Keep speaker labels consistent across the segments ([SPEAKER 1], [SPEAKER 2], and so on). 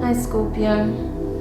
[SPEAKER 1] Hi Scorpio,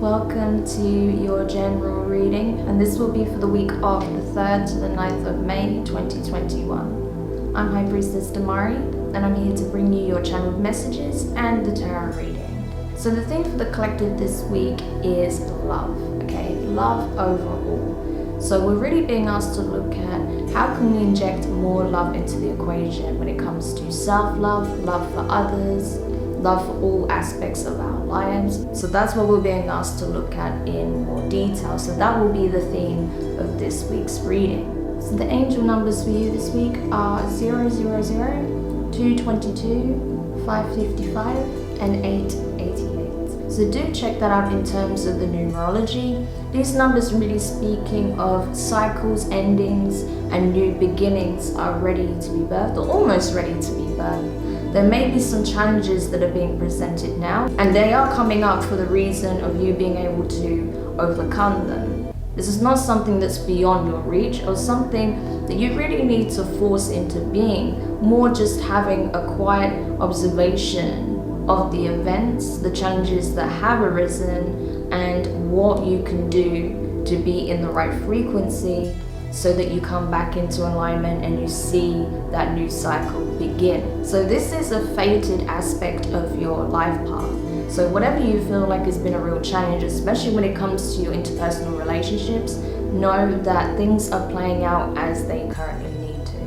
[SPEAKER 1] welcome to your general reading, and this will be for the week of the 3rd to the 9th of May 2021. I'm High Priestess Demari, and I'm here to bring you your channeled messages and the tarot reading. So the theme for the collective this week is love, okay? Love overall. So we're really being asked to look at how can we inject more love into the equation when it comes to self-love, love for others, love for all aspects of our lives. So that's what we're being asked to look at in more detail. So that will be the theme of this week's reading. So the angel numbers for you this week are 000, 222, 555, and 888. So do check that out in terms of the numerology. These numbers really speaking of cycles, endings, and new beginnings are ready to be birthed, or almost ready to be birthed. There may be some challenges that are being presented now, and they are coming up for the reason of you being able to overcome them. This is not something that's beyond your reach or something that you really need to force into being, more just having a quiet observation of the events, the challenges that have arisen, and what you can do to be in the right frequency so that you come back into alignment and you see that new cycle begin. So this is a fated aspect of your life path. So whatever you feel like has been a real challenge, especially when it comes to your interpersonal relationships, know that things are playing out as they currently need to.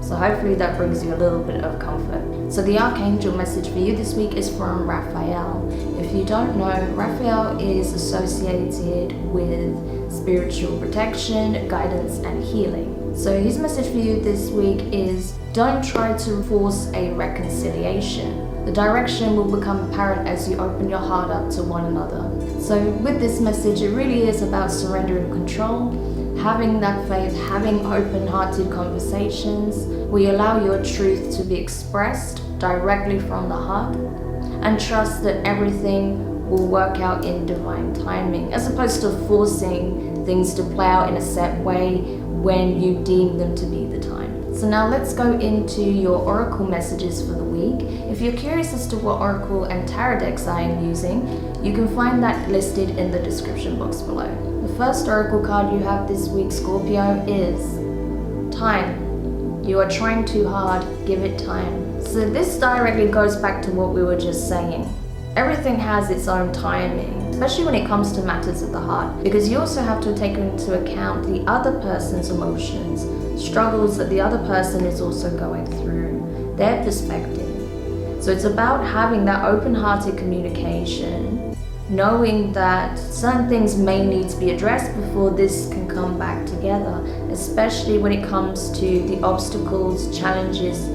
[SPEAKER 1] So hopefully that brings you a little bit of comfort. So the archangel message for you this week is from Raphael. If you don't know, Raphael is associated with spiritual protection, guidance, and healing. So his message for you this week is don't try to force a reconciliation. The direction will become apparent as you open your heart up to one another. So with this message, it really is about surrender and control, having that faith, having open-hearted conversations where you allow your truth to be expressed directly from the heart, and trust that everything will work out in divine timing, as opposed to forcing things to play out in a set way when you deem them to be the time. So now let's go into your oracle messages for the week. If you're curious as to what oracle and tarot decks I am using, you can find that listed in the description box below. The first oracle card you have this week, Scorpio, is time. You are trying too hard, give it time. So this directly goes back to what we were just saying. Everything has its own timing, especially when it comes to matters of the heart, because you also have to take into account the other person's emotions, struggles that the other person is also going through, their perspective. So it's about having that open-hearted communication, knowing that certain things may need to be addressed before this can come back together, especially when it comes to the obstacles, challenges,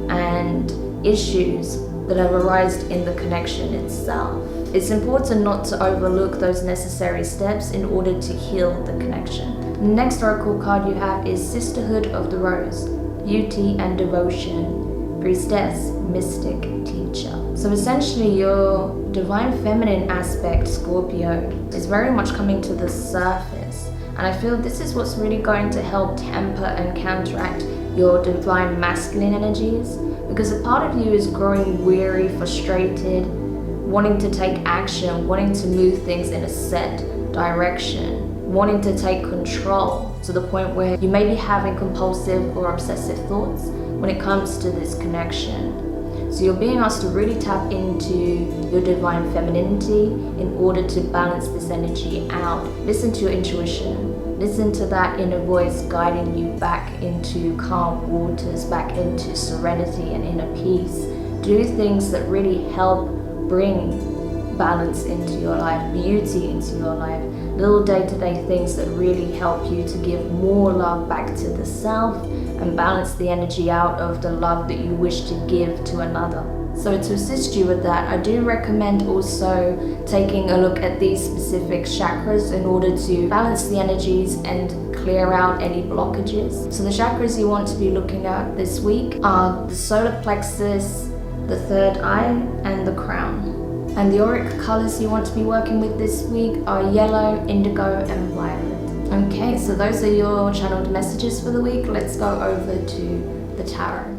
[SPEAKER 1] and issues that have arisen in the connection itself. It's important not to overlook those necessary steps in order to heal the connection. The next oracle card you have is Sisterhood of the Rose, beauty and devotion, priestess, mystic, teacher. So essentially your divine feminine aspect, Scorpio, is very much coming to the surface. And I feel this is what's really going to help temper and counteract your divine masculine energies, because a part of you is growing weary, frustrated, wanting to take action, wanting to move things in a set direction, wanting to take control to the point where you may be having compulsive or obsessive thoughts when it comes to this connection. So you're being asked to really tap into your divine femininity in order to balance this energy out. Listen to your intuition. Listen to that inner voice guiding you back into calm waters, back into serenity and inner peace. Do things that really help bring balance into your life, beauty into your life, little day-to-day things that really help you to give more love back to the self and balance the energy out of the love that you wish to give to another. So to assist you with that, I do recommend also taking a look at these specific chakras in order to balance the energies and clear out any blockages. So the chakras you want to be looking at this week are the solar plexus, the third eye, and the crown. And the auric colors you want to be working with this week are yellow, indigo, and violet. Okay, so those are your channeled messages for the week. Let's go over to the tarot.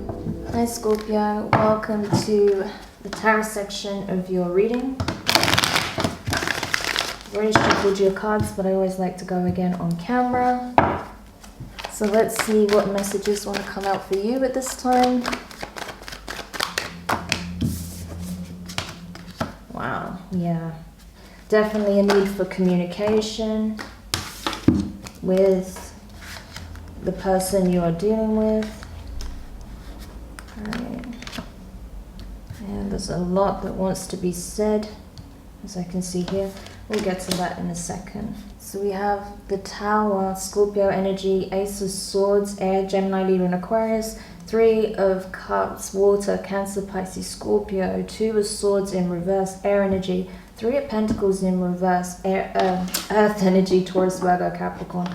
[SPEAKER 1] Hi Scorpio, welcome to the tarot section of your reading. I've already shuffled your cards, but I always like to go again on camera. So let's see what messages want to come out for you at this time. Wow, yeah. Definitely a need for communication with the person you are dealing with. Right. And there's a lot that wants to be said, as I can see here. We'll get to that in a second. So we have the Tower, Scorpio energy, Ace of Swords, Air, Gemini, Libra, and Aquarius. 3 of Cups, Water, Cancer, Pisces, Scorpio. 2 of Swords in reverse, Air energy. 3 of Pentacles in reverse, Earth energy, Taurus, Virgo, Capricorn.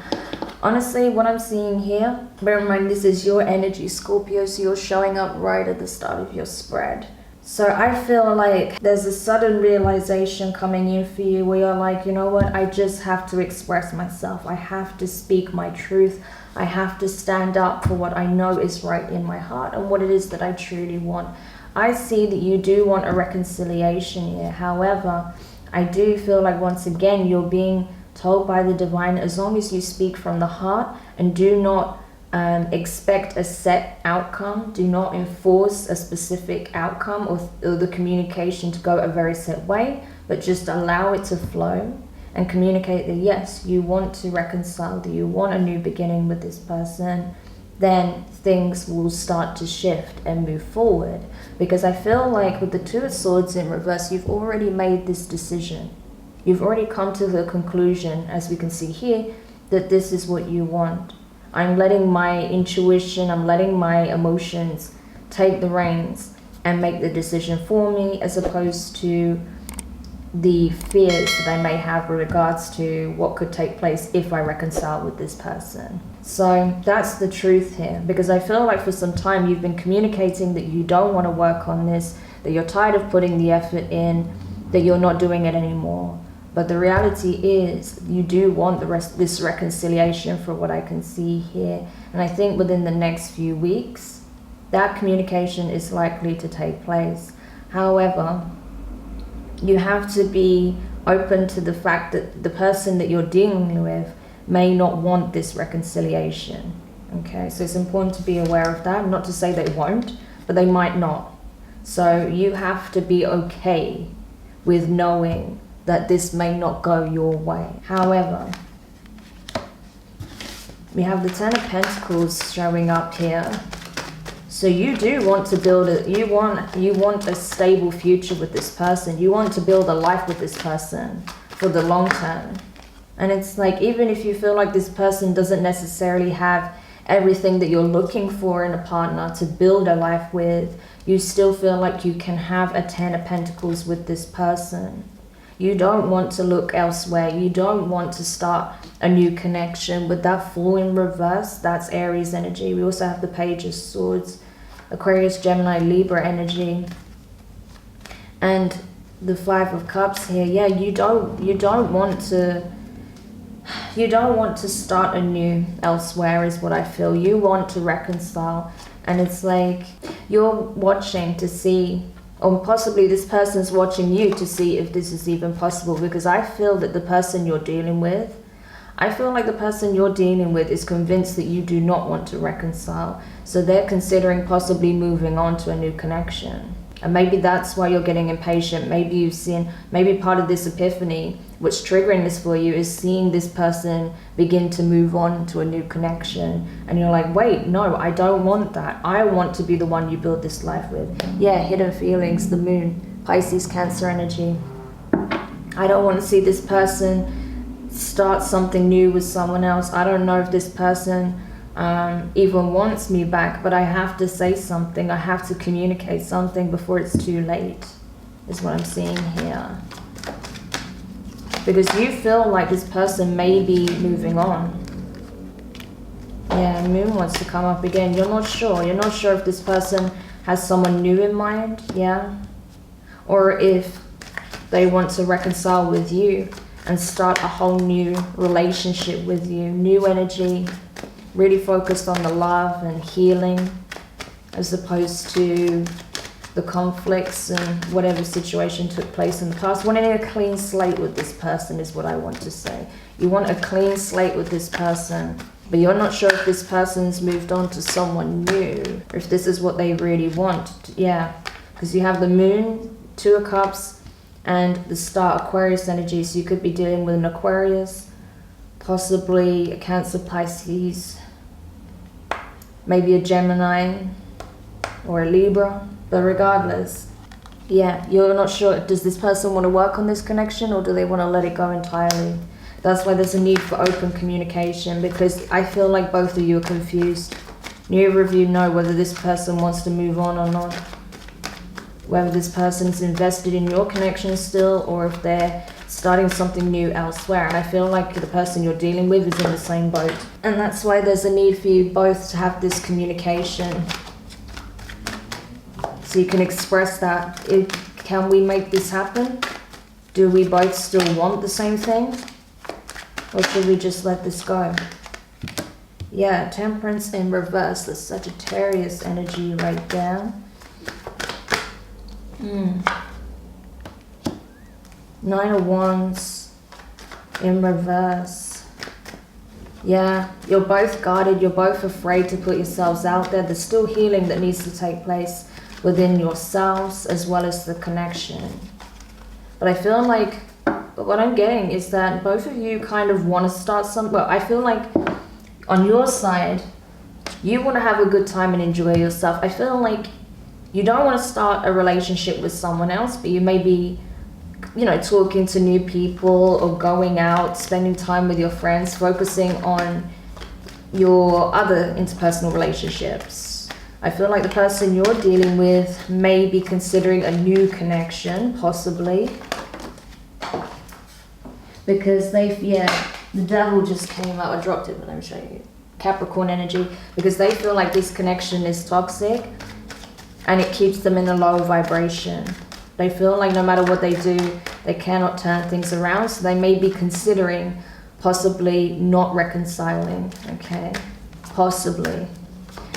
[SPEAKER 1] Honestly, what I'm seeing here, bear in mind this is your energy, Scorpio, so you're showing up right at the start of your spread. So I feel like there's a sudden realization coming in for you where you're like, you know what, I just have to express myself. I have to speak my truth. I have to stand up for what I know is right in my heart and what it is that I truly want. I see that you do want a reconciliation here. However, I do feel like once again, you're being told by the divine, as long as you speak from the heart and do not expect a set outcome, do not enforce a specific outcome or the communication to go a very set way, but just allow it to flow and communicate that yes, you want to reconcile, that you want a new beginning with this person, then things will start to shift and move forward. Because I feel like with the 2 of Swords in reverse, you've already made this decision. You've already come to the conclusion, as we can see here, that this is what you want. I'm letting my intuition, I'm letting my emotions take the reins and make the decision for me, as opposed to the fears that I may have with regards to what could take place if I reconcile with this person. So that's the truth here, because I feel like for some time you've been communicating that you don't want to work on this, that you're tired of putting the effort in, that you're not doing it anymore. But the reality is you do want this reconciliation, for what I can see here. And I think within the next few weeks, that communication is likely to take place. However, you have to be open to the fact that the person that you're dealing with may not want this reconciliation. Okay, so it's important to be aware of that. Not to say they won't, but they might not. So you have to be okay with knowing that this may not go your way. However, we have the 10 of Pentacles showing up here. So you do want to build you want a stable future with this person. You want to build a life with this person for the long term. And it's like, even if you feel like this person doesn't necessarily have everything that you're looking for in a partner to build a life with, you still feel like you can have a 10 of Pentacles with this person. You don't want to look elsewhere. You don't want to start a new connection. With that Fool in reverse, that's Aries energy. We also have the Page of Swords, Aquarius, Gemini, Libra energy, and the 5 of Cups here. Yeah, you don't want to start anew elsewhere, is what I feel. You want to reconcile, and it's like you're watching to see, or possibly this person's watching you to see if this is even possible, because I feel that the person you're dealing with, is convinced that you do not want to reconcile. So they're considering possibly moving on to a new connection. And maybe that's why you're getting impatient. Maybe you've seen, maybe part of this epiphany, what's triggering this for you, is seeing this person begin to move on to a new connection. And you're like, wait, no, I don't want that. I want to be the one you build this life with. Yeah, hidden feelings, the Moon, Pisces, Cancer energy. I don't want to see this person start something new with someone else. I don't know if this person even wants me back, but I have to say something. I have to communicate something before it's too late, is what I'm seeing here. Because you feel like this person may be moving on. Yeah, Moon wants to come up again. You're not sure. You're not sure if this person has someone new in mind, yeah? Or if they want to reconcile with you and start a whole new relationship with you. New energy, really focused on the love and healing, as opposed to the conflicts and whatever situation took place in the past. Wanting a clean slate with this person is what I want to say. You want a clean slate with this person, but you're not sure if this person's moved on to someone new, or if this is what they really want. Yeah, because you have the Moon, Two of Cups, and the Star, Aquarius energy. So you could be dealing with an Aquarius, possibly a Cancer, Pisces, maybe a Gemini or a Libra. But regardless, yeah, you're not sure. Does this person want to work on this connection, or do they want to let it go entirely? That's why there's a need for open communication, because I feel like both of you are confused. Neither of you know whether this person wants to move on or not, whether this person's invested in your connection still, or if they're starting something new elsewhere. And I feel like the person you're dealing with is in the same boat. And that's why there's a need for you both to have this communication, so you can express that. Can we make this happen? Do we both still want the same thing? Or should we just let this go? Yeah, Temperance in reverse, the Sagittarius energy right there. Nine of Wands in reverse. Yeah, you're both guarded, you're both afraid to put yourselves out there. There's still healing that needs to take place within yourselves as well as the connection. But I feel like what I'm getting is that both of you kind of want to start well, I feel like on your side, you want to have a good time and enjoy yourself. I feel like you don't want to start a relationship with someone else, but you may be, you know, talking to new people or going out, spending time with your friends, focusing on your other interpersonal relationships. I feel like the person you're dealing with may be considering a new connection, possibly. Because the Devil just came out. I dropped it, but let me show you. Capricorn energy. Because they feel like this connection is toxic and it keeps them in a low vibration. They feel like no matter what they do, they cannot turn things around. So they may be considering possibly not reconciling, okay? Possibly.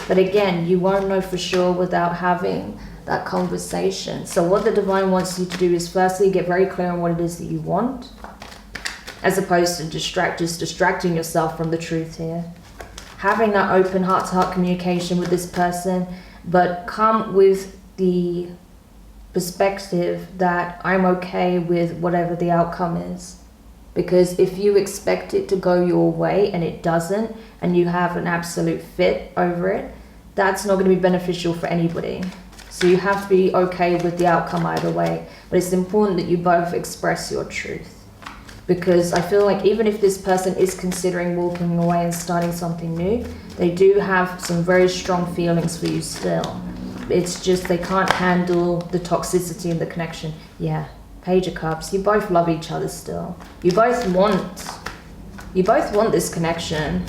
[SPEAKER 1] But again, you won't know for sure without having that conversation. So what the Divine wants you to do is firstly get very clear on what it is that you want, as opposed to just distracting yourself from the truth here. Having that open heart-to-heart communication with this person, but come with the perspective that I'm okay with whatever the outcome is. Because if you expect it to go your way and it doesn't, and you have an absolute fit over it, that's not going to be beneficial for anybody. So you have to be okay with the outcome either way. But it's important that you both express your truth. Because I feel like even if this person is considering walking away and starting something new, they do have some very strong feelings for you still. It's just they can't handle the toxicity and the connection. Yeah, Page of Cups. You both love each other still. You both want this connection.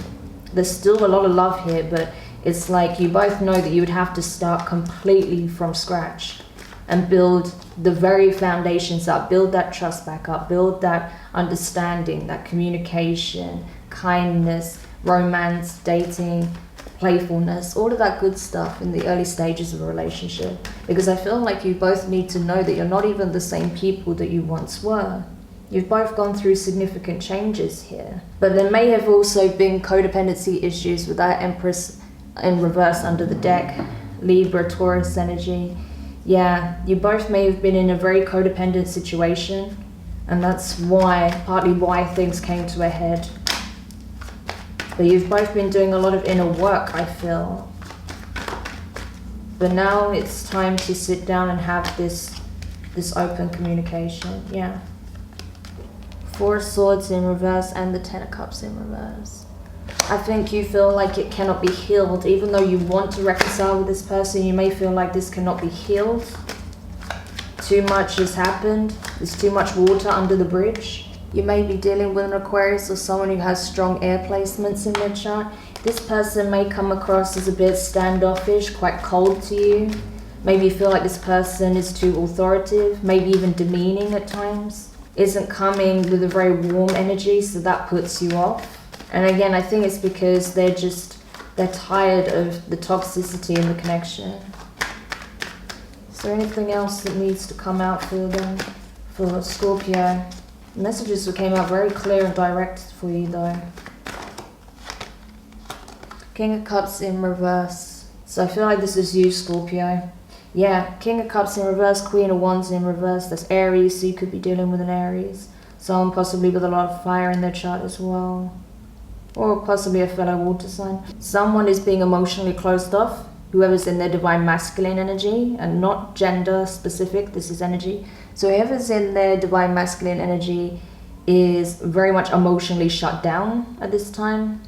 [SPEAKER 1] There's still a lot of love here, but it's like you both know that you would have to start completely from scratch and build the very foundations up, build that trust back up, build that understanding, that communication, kindness, romance, dating, playfulness, all of that good stuff in the early stages of a relationship. Because I feel like you both need to know that you're not even the same people that you once were. You've both gone through significant changes here. But there may have also been codependency issues with that Empress in reverse under the deck, Libra, Taurus energy. Yeah, you both may have been in a very codependent situation, and that's partly why things came to a head. But you've both been doing a lot of inner work, I feel. But now it's time to sit down and have this open communication, yeah. Four of Swords in reverse and the Ten of Cups in reverse. I think you feel like it cannot be healed. Even though you want to reconcile with this person, you may feel like this cannot be healed. Too much has happened. There's too much water under the bridge. You may be dealing with an Aquarius or someone who has strong air placements in their chart. This person may come across as a bit standoffish, quite cold to you. Maybe you feel like this person is too authoritative, maybe even demeaning at times. Isn't coming with a very warm energy, so that puts you off. And again, I think it's because they're tired of the toxicity in the connection. So there anything else that needs to come out for them, for Scorpio? Messages came out very clear and direct for you though. King of Cups in reverse. So I feel like this is you, Scorpio. Yeah, King of Cups in reverse, Queen of Wands in reverse. That's Aries, so you could be dealing with an Aries. Someone possibly with a lot of fire in their chart as well. Or possibly a fellow water sign. Someone is being emotionally closed off. Whoever's in their divine masculine energy, and not gender specific, this is energy. So whoever's in their divine masculine energy is very much emotionally shut down at this time.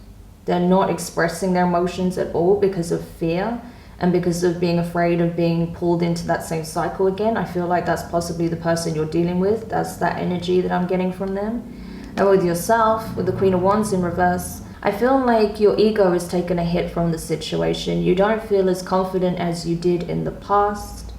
[SPEAKER 1] They're not expressing their emotions at all because of fear and because of being afraid of being pulled into that same cycle again. I feel like that's possibly the person you're dealing with. That's that energy that I'm getting from them. And with yourself, with the Queen of Wands in reverse, I feel like your ego has taken a hit from the situation. You don't feel as confident as you did in the past.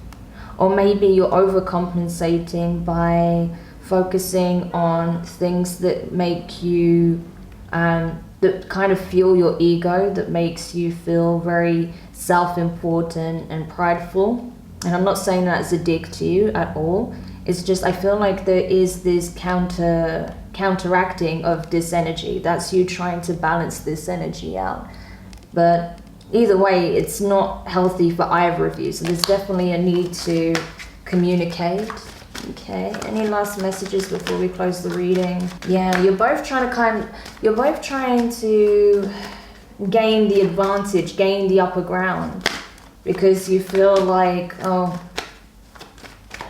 [SPEAKER 1] Or maybe you're overcompensating by focusing on things that make you, that kind of fuel your ego, that makes you feel very self-important and prideful. And I'm not saying that as a dig to you at all. It's just, I feel like there is this counteracting of this energy. That's you trying to balance this energy out. But either way, it's not healthy for either of you. So there's definitely a need to communicate. Okay, any last messages before we close the reading? Yeah, you're both trying to gain the advantage, gain the upper ground, because you feel like, oh,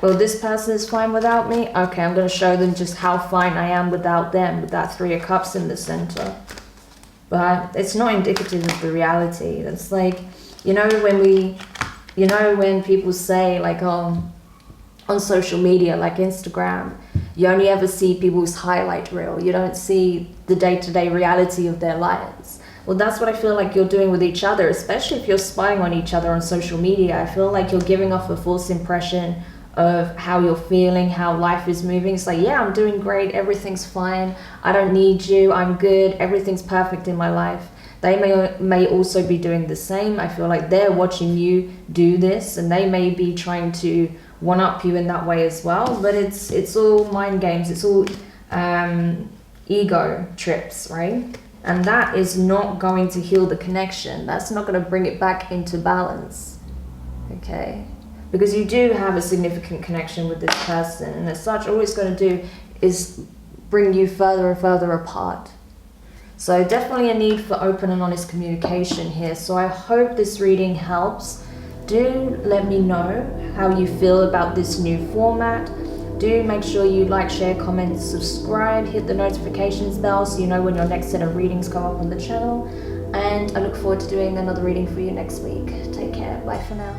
[SPEAKER 1] well, this person is fine without me. Okay, I'm going to show them just how fine I am without them, with that Three of Cups in the center. But it's not indicative of the reality. It's like, when people say, like, on social media, like Instagram, you only ever see people's highlight reel. You don't see the day-to-day reality of their lives. Well, that's what I feel like you're doing with each other, especially if you're spying on each other on social media. I feel like you're giving off a false impression of how you're feeling, how life is moving. It's like, yeah, I'm doing great, everything's fine, I don't need you, I'm good, everything's perfect in my life. They may also be doing the same. I feel like they're watching you do this, and they may be trying to one-up you in that way as well. But it's all mind games, it's all ego trips, right? And that is not going to heal the connection. That's not going to bring it back into balance, okay? Because you do have a significant connection with this person, and as such, all it's going to do is bring you further and further apart. So definitely a need for open and honest communication here. So I hope this reading helps. Do let me know how you feel about this new format. Do make sure you like, share, comment, subscribe, hit the notifications bell so you know when your next set of readings come up on the channel. And I look forward to doing another reading for you next week. Take care. Bye for now.